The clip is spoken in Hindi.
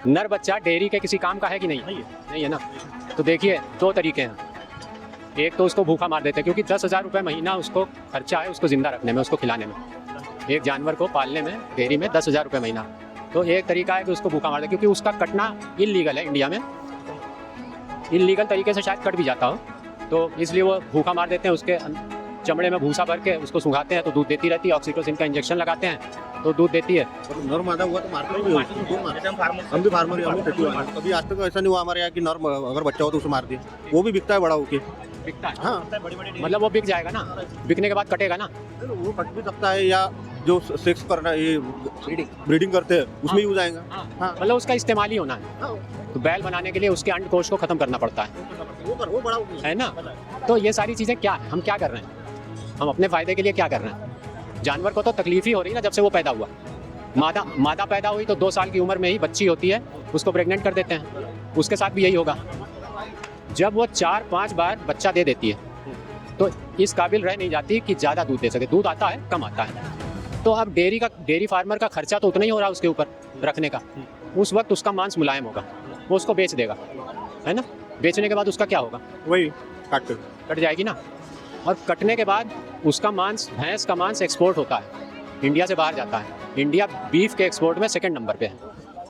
नर बच्चा डेयरी के किसी काम का है कि नहीं? नहीं है ना। तो देखिए 2 तरीके हैं। एक तो उसको भूखा मार देते हैं, क्योंकि 10,000 रुपये महीना उसको खर्चा है उसको ज़िंदा रखने में, उसको खिलाने में। एक जानवर को पालने में डेयरी में 10,000 रुपये महीना। तो एक तरीका है कि उसको भूखा मार दे, क्योंकि उसका कटना इल्लीगल है इंडिया में। इल्लीगल तरीके से शायद कट भी जाता हो, तो इसलिए वो भूखा मार देते हैं। उसके चमड़े में भूसा भर के उसको सुंघाते हैं तो दूध देती रहती है। ऑक्सीटोसिन का इंजेक्शन लगाते हैं तो दूध देती है। नर मादा हुआ तो मारते भी हो। हम भी फार्मर हैं, कभी आज तक ऐसा नहीं हुआ हमारे यहाँ कि नर अगर बच्चा हो तो उसे मार दिए। वो भी बिकता है बड़ा होके। बिकता है? हाँ, मतलब वो बिक जाएगा ना, बिकने के बाद कटेगा ना। वो कट भी सकता है, या जो सेक्स करना ये ब्रीडिंग करते हैं उसमें यूज आएगा। हाँ। मतलब उसका इस्तेमाल ही होना है। तो बैल बनाने के लिए उसके अंडकोश को खत्म करना पड़ता है, वो बड़ा है ना। तो ये सारी चीज़ें क्या है, हम क्या कर रहे हैं? हम अपने फ़ायदे के लिए क्या कर रहे हैं? जानवर को तो तकलीफ ही हो रही है ना जब से वो पैदा हुआ। मादा पैदा हुई तो 2 साल की उम्र में ही बच्ची होती है, उसको प्रेग्नेंट कर देते हैं। उसके साथ भी यही होगा। जब वो 4-5 बार बच्चा दे देती है तो इस काबिल रह नहीं जाती कि ज़्यादा दूध दे सके। दूध आता है, कम आता है। तो अब डेयरी फार्मर का खर्चा तो उतना ही हो रहा है उसके ऊपर रखने का। उस वक्त उसका मांस मुलायम होगा, वो उसको बेच देगा, है ना। बेचने के बाद उसका क्या होगा? वही कट जाएगी ना। और कटने के बाद उसका मांस, भैंस का मांस एक्सपोर्ट होता है, इंडिया से बाहर जाता है। इंडिया बीफ के एक्सपोर्ट में 2nd नंबर पे है।